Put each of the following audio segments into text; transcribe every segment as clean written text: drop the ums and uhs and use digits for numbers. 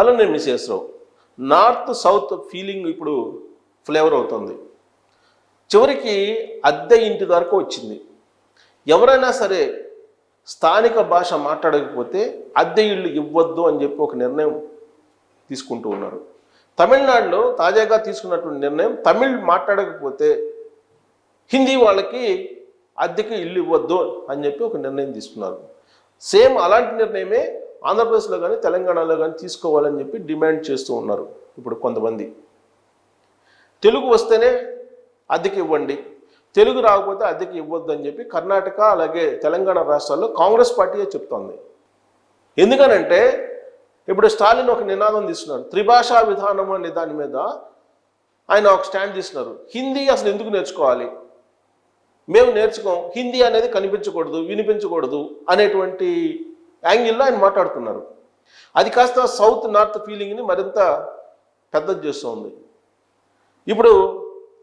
అలా నేను మిస్సెస్రావు north south feeling ఇప్పుడు ఫ్లేవర్ అవుతుంది. చివరికి అద్దె ఇంటి వరకు వచ్చింది. ఎవరైనా సరే స్థానిక భాష మాట్లాడకపోతే అద్దె ఇళ్ళు ఇవ్వద్దు అని చెప్పి ఒక నిర్ణయం తీసుకుంటూ ఉన్నారు. తమిళనాడులో తాజాగా తీసుకున్నటువంటి నిర్ణయం, తమిళ్ మాట్లాడకపోతే హిందీ వాళ్ళకి అద్దెకి ఇల్లు ఇవ్వద్దు అని చెప్పి ఒక నిర్ణయం తీసుకున్నారు. సేమ్ అలాంటి నిర్ణయమే ఆంధ్రప్రదేశ్లో కానీ తెలంగాణలో కానీ తీసుకోవాలని చెప్పి డిమాండ్ చేస్తూ ఉన్నారు. ఇప్పుడు కొంతమంది తెలుగు వస్తేనే అద్దెకి ఇవ్వండి, తెలుగు రాకపోతే అద్దెకి ఇవ్వద్దు అని చెప్పి కర్ణాటక అలాగే తెలంగాణ రాష్ట్రాల్లో కాంగ్రెస్ పార్టీయే చెప్తోంది. ఎందుకనంటే ఇప్పుడు స్టాలిన్ ఒక నినాదం తీసుకున్నారు, త్రిభాషా విధానం అనే దాని మీద ఆయన ఒక స్టాండ్ తీసుకున్నారు. హిందీ అసలు ఎందుకు నేర్చుకోవాలి, మేము నేర్చుకోం, హిందీ అనేది కనిపించకూడదు వినిపించకూడదు అనేటువంటి యాంగిల్లో ఆయన మాట్లాడుతున్నారు. అది కాస్త సౌత్ నార్త్ ఫీలింగ్ని మరింత పెద్దది చేస్తుంది. ఇప్పుడు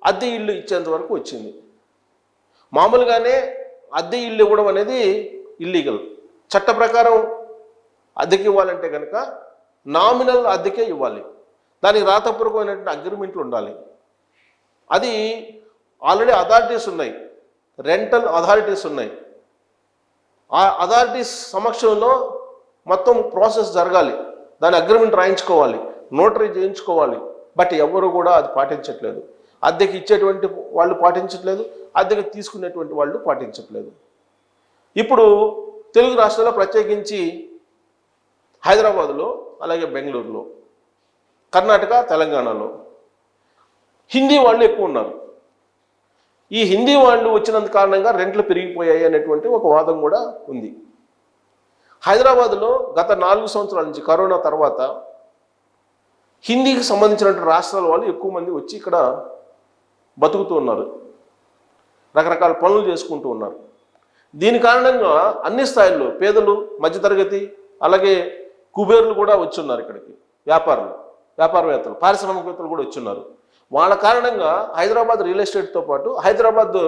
అద్దె ఇల్లు ఇచ్చేంత వరకు వచ్చింది. మామూలుగానే అద్దె ఇల్లు ఇవ్వడం అనేది ఇల్లీగల్. చట్ట ప్రకారం అద్దెకి ఇవ్వాలంటే కనుక నామినల్ అద్దెకే ఇవ్వాలి, దానికి రాతపూర్వకమైనటువంటి అగ్రిమెంట్లు ఉండాలి. అది ఆల్రెడీ అథారిటీస్ ఉన్నాయి, రెంటల్ అథారిటీస్ ఉన్నాయి. ఆ అథారిటీస్ సమక్షంలో మొత్తం ప్రాసెస్ జరగాలి, దాని అగ్రిమెంట్ రాయించుకోవాలి, నోటరీ చేయించుకోవాలి. బట్ ఎవరు కూడా అది పాటించట్లేదు. అద్దెకి ఇచ్చేటువంటి వాళ్ళు పాటించట్లేదు, అద్దెకి తీసుకునేటువంటి వాళ్ళు పాటించట్లేదు. ఇప్పుడు తెలుగు రాష్ట్రాల్లో ప్రత్యేకించి హైదరాబాదులో అలాగే బెంగళూరులో కర్ణాటక తెలంగాణలో హిందీ వాళ్ళు ఎక్కువ ఉన్నారు. ఈ హిందీ వాళ్ళు వచ్చినంత కారణంగా రెంట్లు పెరిగిపోయాయి అనేటువంటి ఒక వాదం కూడా ఉంది. హైదరాబాదులో గత 4 సంవత్సరాల నుంచి కరోనా తర్వాత హిందీకి సంబంధించినటువంటి రాష్ట్రాల వాళ్ళు ఎక్కువ మంది వచ్చి ఇక్కడ బతుకుతూ ఉన్నారు, రకరకాల పనులు చేసుకుంటూ ఉన్నారు. దీని కారణంగా అన్ని స్థాయిల్లో పేదలు, మధ్యతరగతి అలాగే కుబేర్లు కూడా వచ్చున్నారు ఇక్కడికి. వ్యాపారవేత్తలు, పారిశ్రామికవేత్తలు కూడా వచ్చున్నారు. వాళ్ళ కారణంగా హైదరాబాద్ రియల్ ఎస్టేట్తో పాటు హైదరాబాద్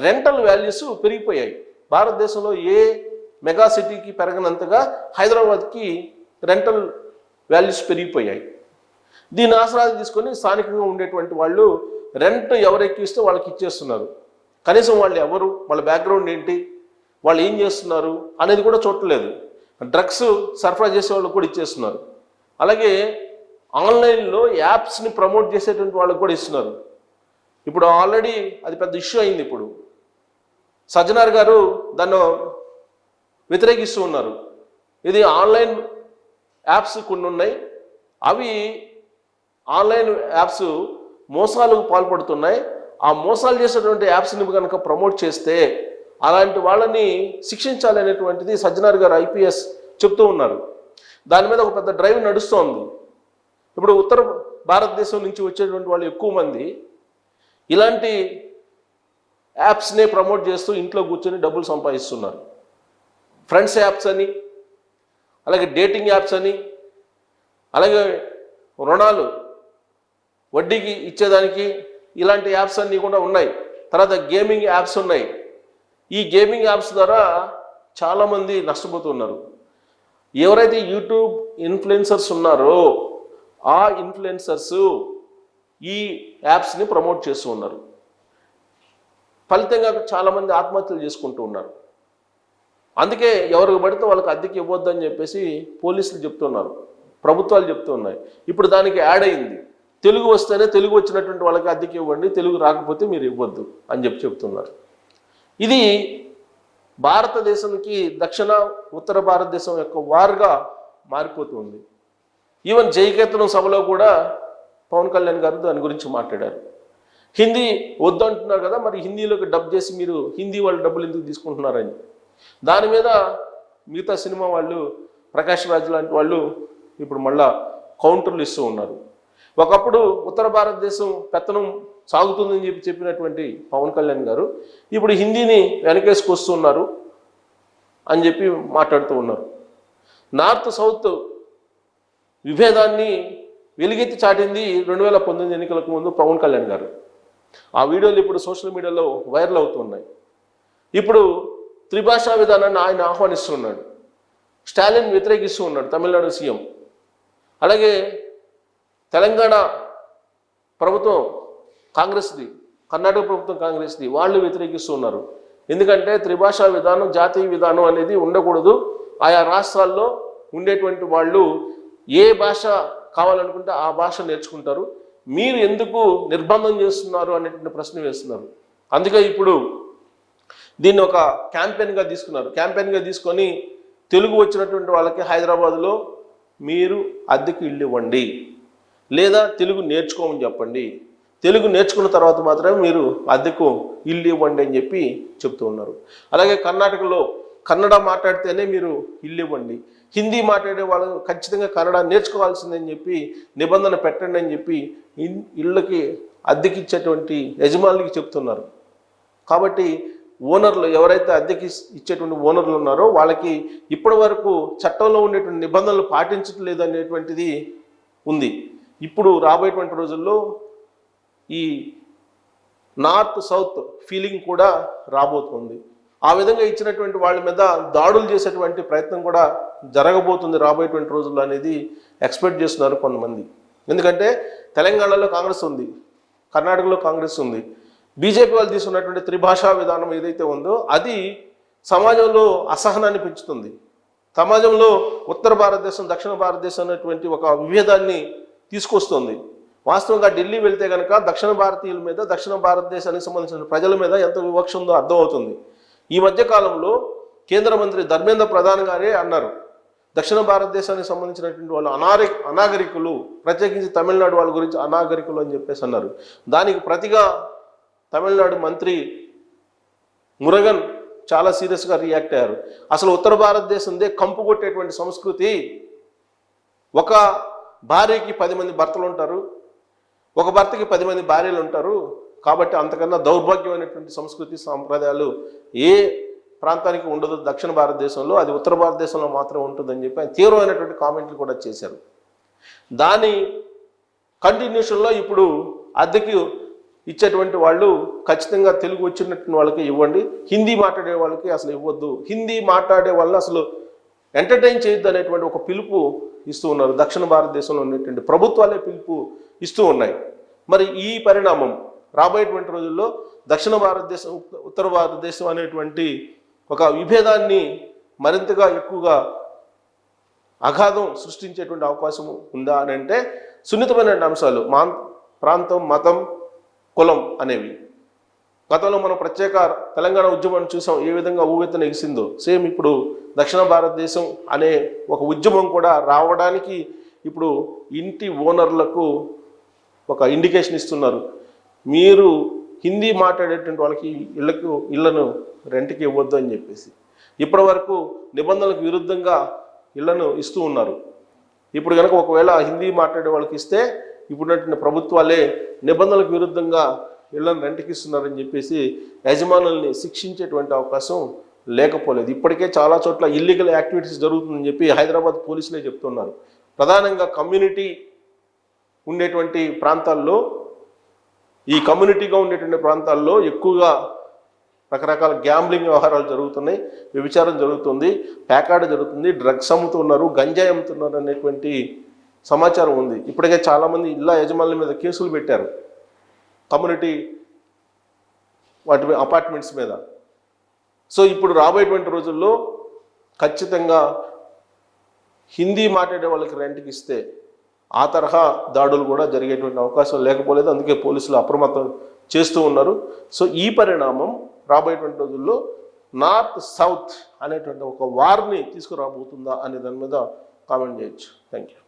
రెంటల్ వాల్యూస్ పెరిగిపోయాయి. భారతదేశంలో ఏ మెగా సిటీకి పెరగనంతగా హైదరాబాద్కి రెంటల్ వాల్యూస్ పెరిగిపోయాయి. దీని ఆసరాలు తీసుకొని స్థానికంగా ఉండేటువంటి వాళ్ళు రెంట్ ఎవరు ఎక్కిస్తే వాళ్ళకి ఇచ్చేస్తున్నారు. కనీసం వాళ్ళు ఎవరు, వాళ్ళ బ్యాక్గ్రౌండ్ ఏంటి, వాళ్ళు ఏం చేస్తున్నారు అనేది కూడా చూడలేదు. డ్రగ్స్ సరఫరా చేసే వాళ్ళకి కూడా ఇచ్చేస్తున్నారు. అలాగే ఆన్లైన్లో యాప్స్ని ప్రమోట్ చేసేటువంటి వాళ్ళకి కూడా ఇస్తున్నారు. ఇప్పుడు ఆల్రెడీ అది పెద్ద ఇష్యూ అయింది. ఇప్పుడు సజ్జనార్ గారు దాన్ని వ్యతిరేకిస్తూ ఉన్నారు. ఇది ఆన్లైన్ యాప్స్ కొన్ని ఉన్నాయి, అవి ఆన్లైన్ యాప్స్ మోసాలకు పాల్పడుతున్నాయి. ఆ మోసాలు చేసేటువంటి యాప్స్ని కనుక ప్రమోట్ చేస్తే అలాంటి వాళ్ళని శిక్షించాలనేటువంటిది సజ్జనార్ గారు ఐపీఎస్ చెప్తూ ఉన్నారు. దాని మీద ఒక పెద్ద డ్రైవ్ నడుస్తోంది. ఇప్పుడు ఉత్తర భారతదేశం నుంచి వచ్చేటువంటి వాళ్ళు ఎక్కువ మంది ఇలాంటి యాప్స్నే ప్రమోట్ చేస్తూ ఇంట్లో కూర్చొని డబ్బులు సంపాదిస్తున్నారు. ఫ్రెండ్స్ యాప్స్ అని, అలాగే డేటింగ్ యాప్స్ అని, అలాగే రుణాలు వడ్డీకి ఇచ్చేదానికి ఇలాంటి యాప్స్ అన్నీ కూడా ఉన్నాయి. తర్వాత గేమింగ్ యాప్స్ ఉన్నాయి. ఈ గేమింగ్ యాప్స్ ద్వారా చాలామంది నష్టపోతున్నారు. ఎవరైతే యూట్యూబ్ ఇన్ఫ్లుయెన్సర్స్ ఉన్నారో ఆ ఇన్ఫ్లుయెన్సర్స్ ఈ యాప్స్ని ప్రమోట్ చేస్తూ ఉన్నారు. ఫలితంగా చాలామంది ఆత్మహత్యలు చేసుకుంటూ ఉన్నారు. అందుకే ఎవరికి పడితే వాళ్ళకి అద్దెకి ఇవ్వద్దని చెప్పేసి పోలీసులు చెప్తున్నారు, ప్రభుత్వాలు చెప్తున్నాయి. ఇప్పుడు దానికి యాడ్ అయింది, తెలుగు వస్తేనే తెలుగు వచ్చినటువంటి వాళ్ళకి అద్దెకి ఇవ్వండి, తెలుగు రాకపోతే మీరు ఇవ్వద్దు అని చెప్తున్నారు. ఇది భారతదేశానికి దక్షిణ ఉత్తర భారతదేశం యొక్క వారుగా మారిపోతుంది. ఈవెన్ జయకేతనం సభలో కూడా పవన్ కళ్యాణ్ గారు దాని గురించి మాట్లాడారు. హిందీ వద్దు అంటున్నారు కదా, మరి హిందీలోకి డబ్ చేసి మీరు హిందీ వాళ్ళు డబ్బులు ఎందుకు తీసుకుంటున్నారని. దాని మీద మిగతా సినిమా వాళ్ళు, ప్రకాష్ రాజ్ లాంటి వాళ్ళు ఇప్పుడు మళ్ళా కౌంటర్లు ఇస్తూ ఉన్నారు. ఒకప్పుడు ఉత్తర భారతదేశం పెత్తనం సాగుతుందని చెప్పినటువంటి పవన్ కళ్యాణ్ గారు ఇప్పుడు హిందీని వెనకేసుకొస్తున్నారు అని చెప్పి మాట్లాడుతూ ఉన్నారు. నార్త్ సౌత్ విభేదాన్ని వెలుగెత్తి చాటింది 2019 ఎన్నికలకు ముందు పవన్ కళ్యాణ్ గారు. ఆ వీడియోలు ఇప్పుడు సోషల్ మీడియాలో వైరల్ అవుతున్నాయి. ఇప్పుడు త్రిభాషా విధానాన్ని ఆయన ఆహ్వానిస్తున్నాడు. స్టాలిన్ వ్యతిరేకిస్తూ ఉన్నాడు, తమిళనాడు సీఎం. అలాగే తెలంగాణ ప్రభుత్వం కాంగ్రెస్ది, కర్ణాటక ప్రభుత్వం కాంగ్రెస్ది, వాళ్ళు వ్యతిరేకిస్తున్నారు. ఎందుకంటే త్రిభాషా విధానం, జాతీయ విధానం అనేది ఉండకూడదు. ఆయా రాష్ట్రాల్లో ఉండేటువంటి వాళ్ళు ఏ భాష కావాలనుకుంటే ఆ భాష నేర్చుకుంటారు, మీరు ఎందుకు నిర్బంధం చేస్తున్నారు అనేటువంటి ప్రశ్న వేస్తున్నారు. అందుకే ఇప్పుడు దీన్ని ఒక క్యాంపెయిన్గా తీసుకున్నారు. క్యాంపెయిన్గా తీసుకొని తెలుగు వచ్చినటువంటి వాళ్ళకి హైదరాబాద్లో మీరు అద్దెకి ఇల్లు ఇవ్వండి, లేదా తెలుగు నేర్చుకోమని చెప్పండి, తెలుగు నేర్చుకున్న తర్వాత మాత్రమే మీరు అద్దెకు ఇల్లు ఇవ్వండి అని చెప్పి చెప్తూ ఉన్నారు. అలాగే కర్ణాటకలో కన్నడ మాట్లాడితేనే మీరు ఇల్లు ఇవ్వండి, హిందీ మాట్లాడే వాళ్ళు ఖచ్చితంగా కన్నడ నేర్చుకోవాల్సిందని చెప్పి నిబంధన పెట్టండి అని చెప్పి ఇళ్ళకి అద్దెకి ఇచ్చేటువంటి యజమానులకి చెప్తున్నారు. కాబట్టి ఓనర్లు ఎవరైతే అద్దెకి ఇచ్చేటువంటి ఓనర్లు ఉన్నారో వాళ్ళకి ఇప్పటి వరకు చట్టంలో ఉండేటువంటి నిబంధనలు పాటించట్లేదు అనేటువంటిది ఉంది. ఇప్పుడు రాబోయేటువంటి రోజుల్లో ఈ నార్త్ సౌత్ ఫీలింగ్ కూడా రాబోతుంది. ఆ విధంగా ఇచ్చినటువంటి వాళ్ళ మీద దాడులు చేసేటువంటి ప్రయత్నం కూడా జరగబోతుంది రాబోయేటువంటి రోజుల్లో అనేది ఎక్స్పెక్ట్ చేస్తున్నారు కొంతమంది. ఎందుకంటే తెలంగాణలో కాంగ్రెస్ ఉంది, కర్ణాటకలో కాంగ్రెస్ ఉంది. బీజేపీ వాళ్ళు తీసుకున్నటువంటి త్రిభాషా విధానం ఏదైతే ఉందో అది సమాజంలో అసహనాన్ని పెంచుతుంది. సమాజంలో ఉత్తర భారతదేశం, దక్షిణ భారతదేశం అనేటువంటి ఒక విభేదాన్ని తీసుకొస్తుంది. వాస్తవంగా ఢిల్లీ వెళ్తే కనుక దక్షిణ భారతీయుల మీద, దక్షిణ భారతదేశానికి సంబంధించిన ప్రజల మీద ఎంత వివక్ష ఉందో అర్థమవుతుంది. ఈ మధ్య కాలంలో కేంద్ర మంత్రి ధర్మేంద్ర ప్రధాన్ గారే అన్నారు, దక్షిణ భారతదేశానికి సంబంధించినటువంటి వాళ్ళు అనాగరికులు, ప్రత్యేకించి తమిళనాడు వాళ్ళ గురించి అనాగరికులు అని చెప్పేసి అన్నారు. దానికి ప్రతిగా తమిళనాడు మంత్రి మురగన్ చాలా సీరియస్గా రియాక్ట్ అయ్యారు. అసలు ఉత్తర భారతదేశందే కంపు కొట్టేటువంటి సంస్కృతి, ఒక భార్యకి 10 మంది భర్తలు ఉంటారు, ఒక భర్తకి 10 మంది భార్యలు ఉంటారు. కాబట్టి అంతకన్నా దౌర్భాగ్యమైనటువంటి సంస్కృతి సాంప్రదాయాలు ఏ ప్రాంతానికి ఉండదు దక్షిణ భారతదేశంలో, అది ఉత్తర భారతదేశంలో మాత్రం ఉంటుందని చెప్పి ఆయన తీవ్రమైనటువంటి కామెంట్లు కూడా చేశారు. దాని కంటిన్యూషన్లో ఇప్పుడు అద్దెకి ఇచ్చేటువంటి వాళ్ళు ఖచ్చితంగా తెలుగు వచ్చినటువంటి వాళ్ళకి ఇవ్వండి, హిందీ మాట్లాడే వాళ్ళకి అసలు ఇవ్వద్దు, హిందీ మాట్లాడే వాళ్ళని అసలు ఎంటర్టైన్ చేయొద్దు అనేటువంటి ఒక పిలుపు ఇస్తూ ఉన్నారు. దక్షిణ భారతదేశంలో ఉన్నటువంటి ప్రభుత్వాలే పిలుపు ఇస్తూ ఉన్నాయి. మరి ఈ పరిణామం రాబోయేటువంటి రోజుల్లో దక్షిణ భారతదేశం, ఉత్తర భారతదేశం అనేటువంటి ఒక విభేదాన్ని మరింతగా ఎక్కువగా అగాధం సృష్టించేటువంటి అవకాశం ఉందా అని అంటే సున్నితమైన అంశాలు, ప్రాంతం, మతం, కులం అనేవి. గతంలో మనం ప్రత్యేక తెలంగాణ ఉద్యమాన్ని చూసాం, ఏ విధంగా ఊవెత్తున ఎగిసిందో. సేమ్ ఇప్పుడు దక్షిణ భారతదేశం అనే ఒక ఉద్యమం కూడా రావడానికి ఇప్పుడు ఇంటి ఓనర్లకు ఒక ఇండికేషన్ ఇస్తున్నారు, మీరు హిందీ మాట్లాడేటువంటి వాళ్ళకి ఇళ్లను రెంట్కి ఇవ్వద్దు అని చెప్పేసి. ఇప్పటి వరకు నిబంధనలకు విరుద్ధంగా ఇళ్లను ఇస్తూ ఉన్నారు. ఇప్పుడు కనుక ఒకవేళ హిందీ మాట్లాడే వాళ్ళకి ఇస్తే ఇప్పుడున్నటువంటి ప్రభుత్వాలే నిబంధనలకు విరుద్ధంగా ఇళ్లను రెంట్కి ఇస్తున్నారని చెప్పేసి యజమానుల్ని శిక్షించేటువంటి అవకాశం లేకపోలేదు. ఇప్పటికే చాలా చోట్ల ఇల్లీగల్ యాక్టివిటీస్ జరుగుతుందని చెప్పి హైదరాబాద్ పోలీసులే చెప్తున్నారు. ప్రధానంగా కమ్యూనిటీ ఉండేటువంటి ప్రాంతాల్లో, ఈ కమ్యూనిటీగా ఉండేటువంటి ప్రాంతాల్లో ఎక్కువగా రకరకాల గ్యాంబ్లింగ్ వ్యవహారాలు జరుగుతున్నాయి, వ్యభిచారం జరుగుతుంది, పేకాడ జరుగుతుంది, డ్రగ్స్ అమ్ముతున్నారు, గంజాయి అమ్ముతున్నారు అనేటువంటి సమాచారం ఉంది. ఇప్పటికే చాలామంది ఇళ్ళ యజమానుల మీద కేసులు పెట్టారు, కమ్యూనిటీ వాటి అపార్ట్మెంట్స్ మీద. సో ఇప్పుడు రాబోయేటువంటి రోజుల్లో ఖచ్చితంగా హిందీ మాట్లాడే వాళ్ళకి రెంట్కి ఇస్తే ఆ తరహా దాడులు కూడా జరిగేటువంటి అవకాశం లేకపోలేదు. అందుకే పోలీసులు అప్రమత్తం చేస్తూ ఉన్నారు. సో ఈ పరిణామం రాబోయేటువంటి రోజుల్లో నార్త్ సౌత్ అనేటువంటి ఒక వార్ని తీసుకురాబోతుందా అనే దాని మీద కామెంట్ చేయొచ్చు. Thank you.